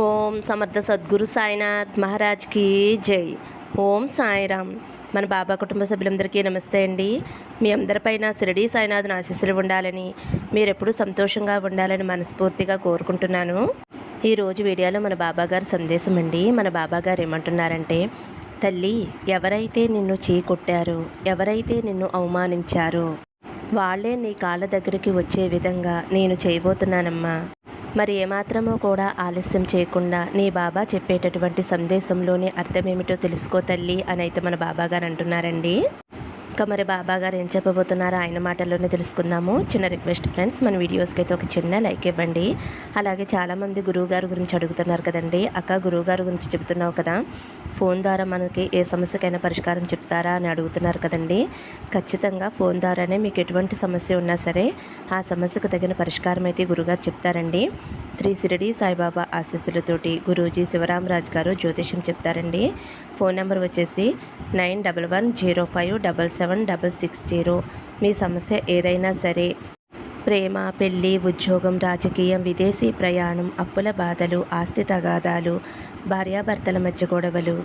ఓం సమర్థ సద్గురు సాయినాథ్ మహారాజ్కి జై. ఓం సాయిరామ్. మన బాబా కుటుంబ సభ్యులందరికీ నమస్తే అండి. మీ అందరిపైన షిరిడీ సాయినాథ్ ఆశీస్సులు ఉండాలని, మీరెప్పుడూ సంతోషంగా ఉండాలని మనస్ఫూర్తిగా కోరుకుంటున్నాను. ఈరోజు వీడియోలో మన బాబాగారు సందేశం అండి. మన బాబాగారు ఏమంటున్నారంటే, తల్లి, ఎవరైతే నిన్ను చీకొట్టారో, ఎవరైతే నిన్ను అవమానించారో వాళ్ళే నీ కాళ్ళ దగ్గరికి వచ్చే విధంగా నేను చేయబోతున్నానమ్మా. మరి ఏమాత్రమో కూడా ఆలస్యం చేయకుండా నీ బాబా చెప్పేటటువంటి సందేశంలోని అర్థమేమిటో తెలుసుకో తల్లి అని అయితే మన బాబాగారు అంటున్నారండి. ఇంకా మరి బాబాగారు ఏం చెప్పబోతున్నారో ఆయన మాటల్లోనే తెలుసుకుందాము. చిన్న రిక్వెస్ట్ ఫ్రెండ్స్, మన వీడియోస్కి అయితే ఒక చిన్న లైక్ ఇవ్వండి. అలాగే చాలామంది గురువుగారు గురించి అడుగుతున్నారు కదండి. అక్క, గురువుగారు గురించి చెప్తున్నావు కదా, ఫోన్ ద్వారా మనకి ఏ సమస్యకైనా పరిష్కారం చెప్తారా అని అడుగుతున్నారు కదండి. ఖచ్చితంగా ఫోన్ ద్వారానే మీకు ఎటువంటి సమస్య ఉన్నా సరే ఆ సమస్యకు తగిన పరిష్కారం అయితే గురుగారు చెప్తారండి. శ్రీ షిరిడీ సాయిబాబా ఆశీస్సులతోటి గురూజీ శివరామరాజు గారు జ్యోతిష్యం చెప్తారండి. ఫోన్ నెంబర్ వచ్చేసి 9115777660. మీ సమస్య ఏదైనా సరే, ప్రేమ, పెళ్ళి, ఉద్యోగం, రాజకీయం, విదేశీ ప్రయాణం, అప్పుల బాధలు, ఆస్తి తగాదాలు, భార్యాభర్తల మధ్య గొడవలు,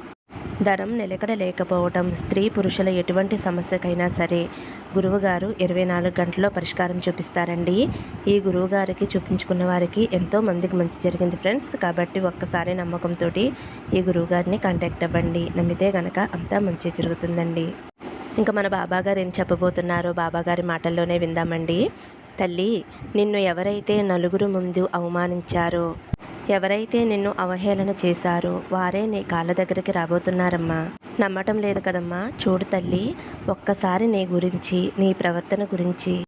ధనం నిలకడ లేకపోవటం, స్త్రీ పురుషుల ఎటువంటి సమస్యకైనా సరే గురువుగారు 24 గంటల్లో పరిష్కారం చూపిస్తారండి. ఈ గురువుగారికి చూపించుకున్న వారికి ఎంతో మందికి మంచి జరిగింది ఫ్రెండ్స్. కాబట్టి ఒక్కసారి నమ్మకంతో ఈ గురువుగారిని కాంటాక్ట్ అవ్వండి. నమ్మితే గనక అంతా మంచి జరుగుతుందండి. ఇంకా మన బాబాగారు ఏం చెప్పబోతున్నారో బాబాగారి మాటల్లోనే విందామండి. తల్లి, నిన్ను ఎవరైతే నలుగురు ముందు అవమానించారో, ఎవరైతే నిన్ను అవహేళన చేశారో వారే నీ కాళ్ళ దగ్గరికి రాబోతున్నారమ్మా. నమ్మటం లేదు కదమ్మా? చూడు తల్లి, ఒక్కసారి నీ గురించి, నీ ప్రవర్తన గురించి,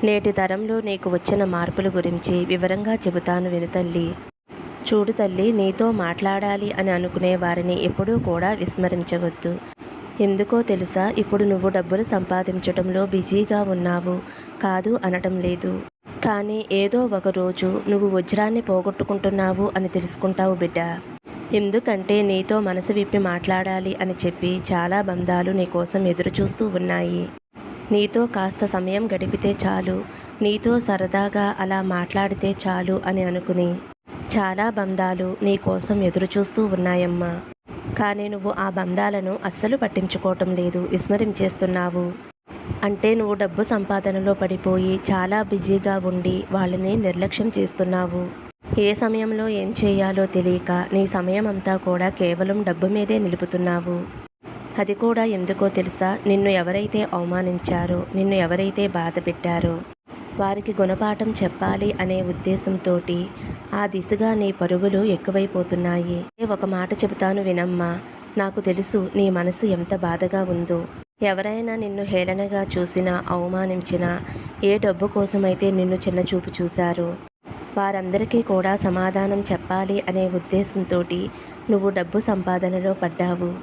నేటి తరంలో నీకు వచ్చిన మార్పుల గురించి వివరంగా చెబుతాను విను తల్లి. చూడు తల్లి, నీతో మాట్లాడాలి అని అనుకునే వారిని ఎప్పుడూ కూడా విస్మరించవద్దు. ఎందుకో తెలుసా? ఇప్పుడు నువ్వు డబ్బులు సంపాదించడంలో బిజీగా ఉన్నావు, కాదు అనటం లేదు. కానీ ఏదో ఒకరోజు నువ్వు వజ్రాన్ని పోగొట్టుకుంటున్నావు అని తెలుసుకుంటావు బిడ్డ. ఎందుకంటే నీతో మనసు విప్పి మాట్లాడాలి అని చెప్పి చాలా బంధాలు నీ కోసం ఎదురు చూస్తూ ఉన్నాయి. నీతో కాస్త సమయం గడిపితే చాలు, నీతో సరదాగా అలా మాట్లాడితే చాలు అని అనుకుని చాలా బంధాలు నీ కోసం ఎదురు చూస్తూ ఉన్నాయమ్మా. కానీ నువ్వు ఆ బంధాలను అస్సలు పట్టించుకోవటం లేదు, విస్మరించేస్తున్నావు. అంటే నువ్వు డబ్బు సంపాదనలో పడిపోయి చాలా బిజీగా ఉండి వాళ్ళని నిర్లక్ష్యం చేస్తున్నావు. ఏ సమయంలో ఏం చేయాలో తెలియక నీ సమయం అంతా కూడా కేవలం డబ్బు మీదే నిలుపుతున్నావు. అది కూడా ఎందుకో తెలుసా? నిన్ను ఎవరైతే అవమానించారో, నిన్ను ఎవరైతే బాధ పెట్టారో వారికి గుణపాఠం చెప్పాలి అనే ఉద్దేశంతో ఆ దిశగా నీ పరుగులు ఎక్కువైపోతున్నాయి. ఒక మాట చెబుతాను వినమ్మా. నాకు తెలుసు నీ మనసు ఎంత బాధగా ఉందో. ఎవరైనా నిన్ను హేళనగా చూసినా, అవమానించినా, ఏ డబ్బు కోసమైతే నిన్ను చిన్నచూపు చూశారో వారందరికీ కూడా సమాధానం చెప్పాలి అనే ఉద్దేశంతో నువ్వు డబ్బు సంపాదనలో పడ్డావు.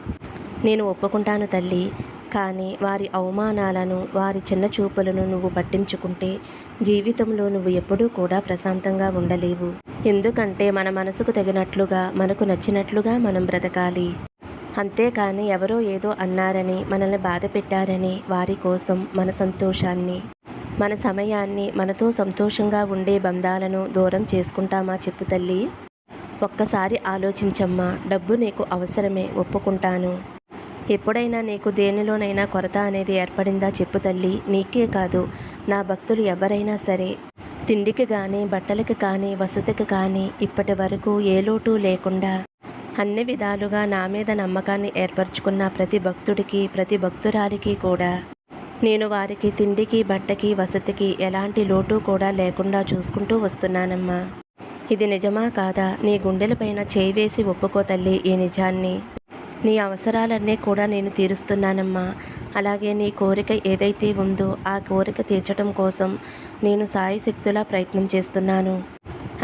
నేను ఒప్పుకుంటాను తల్లి. కానీ వారి అవమానాలను, వారి చిన్న చూపులను నువ్వు పట్టించుకుంటే జీవితంలో నువ్వు ఎప్పుడూ కూడా ప్రశాంతంగా ఉండలేవు. ఎందుకంటే మన మనసుకు తగినట్లుగా, మనకు నచ్చినట్లుగా మనం బ్రతకాలి. అంతేకాని ఎవరో ఏదో అన్నారని, మనల్ని బాధ పెట్టారని వారి కోసం మన సంతోషాన్ని, మన సమయాన్ని, మనతో సంతోషంగా ఉండే బంధాలను దూరం చేసుకుంటామా చెప్పు తల్లి? ఒక్కసారి ఆలోచించమ్మా. డబ్బు నీకు అవసరమే, ఒప్పుకుంటాను. ఎప్పుడైనా నీకు దేనిలోనైనా కొరత అనేది ఏర్పడిందా చెప్పు తల్లి? నీకే కాదు, నా భక్తులు ఎవరైనా సరే తిండికి కానీ, బట్టలకి కానీ, వసతికి కానీ ఇప్పటి వరకు ఏ లోటు లేకుండా అన్ని విధాలుగా నా మీద నమ్మకాన్ని ఏర్పరచుకున్న ప్రతి భక్తుడికి, ప్రతి భక్తురాలికి కూడా నేను వారికి తిండికి, బట్టకి, వసతికి ఎలాంటి లోటు కూడా లేకుండా చూసుకుంటూ వస్తున్నానమ్మా. ఇది నిజమా కాదా? నీ గుండెలపైన చేయి వేసి ఒప్పుకో తల్లి ఈ నిజాన్ని. నీ అవసరాలన్నీ కూడా నేను తీరుస్తున్నానమ్మా. అలాగే నీ కోరిక ఏదైతే ఉందో ఆ కోరిక తీర్చడం కోసం నేను సాయశక్తులా ప్రయత్నం చేస్తున్నాను.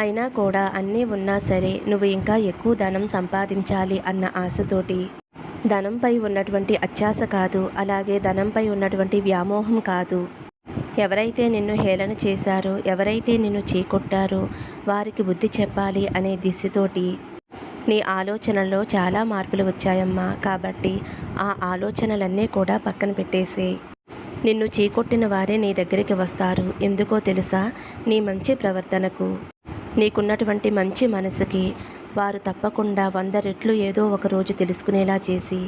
అయినా కూడా అన్నీ ఉన్నా సరే నువ్వు ఇంకా ఎక్కువ ధనం సంపాదించాలి అన్న ఆశతోటి, ధనంపై ఉన్నటువంటి అత్యాశ కాదు, అలాగే ధనంపై ఉన్నటువంటి వ్యామోహం కాదు, ఎవరైతే నిన్ను హేళన చేశారో, ఎవరైతే నిన్ను చీకొట్టారో వారికి బుద్ధి చెప్పాలి అనే దిశతోటి నీ ఆలోచనల్లో చాలా మార్పులు వచ్చాయమ్మా. కాబట్టి ఆ ఆలోచనలన్నీ కూడా పక్కన పెట్టేసే. నిన్ను చీకొట్టిన వారే నీ దగ్గరికి వస్తారు. ఎందుకో తెలుసా? నీ మంచి ప్రవర్తనకు, నీకున్నటువంటి మంచి మనసుకి, వారు తప్పకుండా 100 రెట్లు ఏదో ఒక రోజు తెలుసుకునేలా చేసి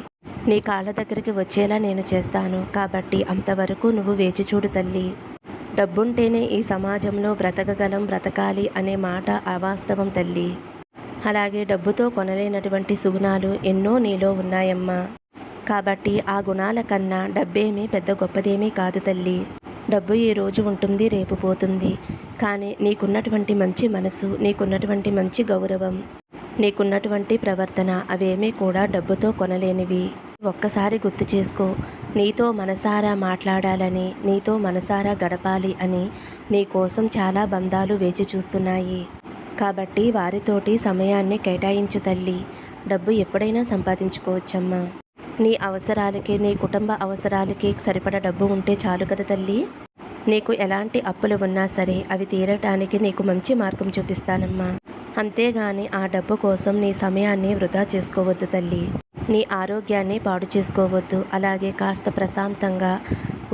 నీ కాళ్ళ దగ్గరికి వచ్చేలా నేను చేస్తాను. కాబట్టి అంతవరకు నువ్వు వేచి చూడు తల్లి. డబ్బుంటేనే ఈ సమాజంలో బ్రతకగలం, బ్రతకాలి అనే మాట అవాస్తవం తల్లి. అలాగే డబ్బుతో కొనలేనటువంటి సుగుణాలు ఎన్నో నీలో ఉన్నాయమ్మా. కాబట్టి ఆ గుణాల కన్నా డబ్బేమీ పెద్ద గొప్పదేమీ కాదు తల్లి. డబ్బు ఈ రోజు ఉంటుంది, రేపు పోతుంది. కానీ నీకున్నటువంటి మంచి మనసు, నీకున్నటువంటి మంచి గౌరవం, నీకున్నటువంటి ప్రవర్తన అవేమీ కూడా డబ్బుతో కొనలేనివి. ఒక్కసారి గుర్తు చేసుకో. నీతో మనసారా మాట్లాడాలని, నీతో మనసారా గడపాలి అని నీ కోసం చాలా బంధాలు వేచి చూస్తున్నాయి. కాబట్టి వారితోటి సమయాన్ని కేటాయించు తల్లి. డబ్బు ఎప్పుడైనా సంపాదించుకోవచ్చమ్మా. నీ అవసరాలకి, నీ కుటుంబ అవసరాలకి సరిపడ డబ్బు ఉంటే చాలు కదా తల్లి. నీకు ఎలాంటి అప్పులు ఉన్నా సరే అవి తీరటానికి నీకు మంచి మార్గం చూపిస్తానమ్మా. అంతేగాని ఆ డబ్బు కోసం నీ సమయాన్ని వృధా చేసుకోవద్దు తల్లి. నీ ఆరోగ్యాన్ని పాడు చేసుకోవద్దు. అలాగే కాస్త ప్రశాంతంగా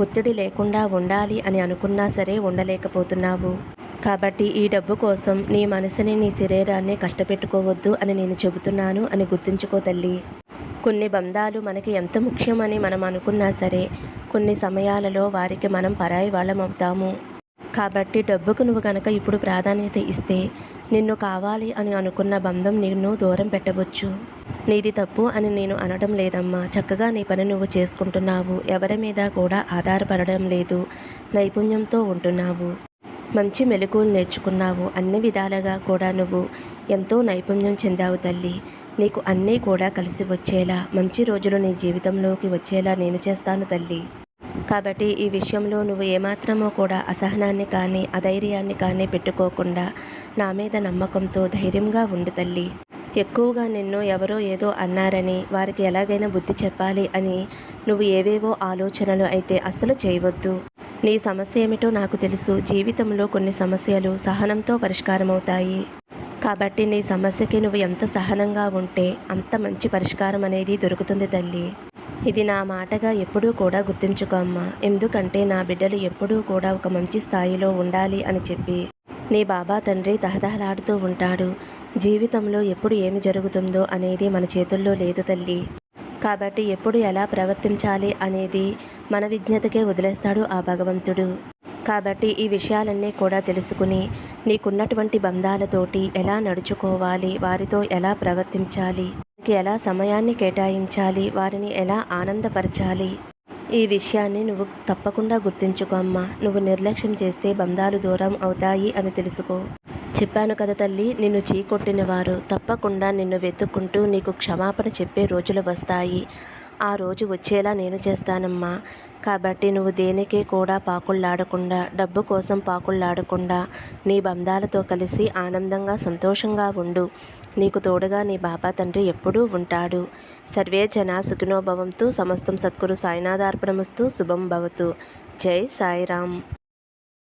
ఒత్తిడి లేకుండా ఉండాలి అని అనుకున్నా సరే ఉండలేకపోతున్నావు. కాబట్టి ఈ డబ్బు కోసం నీ మనసుని, నీ శరీరాన్ని కష్టపెట్టుకోవద్దు అని నేను చెబుతున్నాను అని గుర్తుంచుకో తల్లి. కొన్ని బంధాలు మనకి ఎంత ముఖ్యమని మనం అనుకున్నా సరే కొన్ని సమయాలలో వారికి మనం పరాయి వాళ్ళం అవుతాము. కాబట్టి డబ్బుకు నువ్వు కనుక ఇప్పుడు ప్రాధాన్యత ఇస్తే నిన్ను కావాలి అని అనుకున్న బంధం నిన్ను దూరం పెట్టవచ్చు. నీది తప్పు అని నేను అనడం లేదమ్మా. చక్కగా నీ పని నువ్వు చేసుకుంటున్నావు. ఎవరి మీద కూడా ఆధారపడడం లేదు. నైపుణ్యంతో ఉంటున్నావు. మంచి మెలకువలు నేర్చుకున్నావు. అన్ని విధాలుగా కూడా నువ్వు ఎంతో నైపుణ్యం చెందావు తల్లి. నీకు అన్నీ కూడా కలిసి వచ్చేలా, మంచి రోజులు నీ జీవితంలోకి వచ్చేలా నేను చేస్తాను తల్లి. కాబట్టి ఈ విషయంలో నువ్వు ఏమాత్రమో కూడా అసహనాన్ని కానీ, అధైర్యాన్ని కానీ పెట్టుకోకుండా నా మీద నమ్మకంతో ధైర్యంగా ఉండు తల్లి. ఎక్కువగా నిన్ను ఎవరో ఏదో అన్నారని, వారికి ఎలాగైనా బుద్ధి చెప్పాలి అని నువ్వు ఏవేవో ఆలోచనలు అయితే అస్సలు చేయవద్దు. నీ సమస్య ఏమిటో నాకు తెలుసు. జీవితంలో కొన్ని సమస్యలు సహనంతో పరిష్కారమవుతాయి. కాబట్టి నీ సమస్యకి నువ్వు ఎంత సహనంగా ఉంటే అంత మంచి పరిష్కారం అనేది దొరుకుతుంది తల్లి. ఇది నా మాటగా ఎప్పుడూ కూడా గుర్తుంచుకో అమ్మా. ఎందుకంటే నా బిడ్డలు ఎప్పుడూ కూడా ఒక మంచి స్థాయిలో ఉండాలి అని చెప్పి నీ బాబా తండ్రి తహతహలాడుతూ ఉంటాడు. జీవితంలో ఎప్పుడు ఏమి జరుగుతుందో అనేది మన చేతుల్లో లేదు తల్లి. కాబట్టి ఎప్పుడు ఎలా ప్రవర్తించాలి అనేది మన విజ్ఞతకే వదిలేస్తాడు ఆ భగవంతుడు. కాబట్టి ఈ విషయాలన్నీ కూడా తెలుసుకుని నీకున్నటువంటి బంధాలతోటి ఎలా నడుచుకోవాలి, వారితో ఎలా ప్రవర్తించాలి, వారికి ఎలా సమయాన్ని కేటాయించాలి, వారిని ఎలా ఆనందపరచాలి, ఈ విషయాన్ని నువ్వు తప్పకుండా గుర్తుంచుకో అమ్మా. నువ్వు నిర్లక్ష్యం చేస్తే బంధాలు దూరం అవుతాయి అని తెలుసుకో. చెప్పాను కదా తల్లి, నిన్ను చీకొట్టిన వారు తప్పకుండా నిన్ను వెతుక్కుంటూ నీకు క్షమాపణ చెప్పే రోజులు వస్తాయి. ఆ రోజు వచ్చేలా నేను చేస్తానమ్మా. కాబట్టి నువ్వు దేనికి కూడా పాకుళ్ళాడకుండా, డబ్బు కోసం పాకుళ్ళాడకుండా నీ బంధాలతో కలిసి ఆనందంగా, సంతోషంగా ఉండు. నీకు తోడుగా నీ బాబా తండ్రి ఎప్పుడూ ఉంటాడు. సర్వే జనా సుఖినో భవంతు. సమస్తం సద్గురు సాయినాథార్పణమస్తు. శుభం భవతు. జై సాయిరామ్.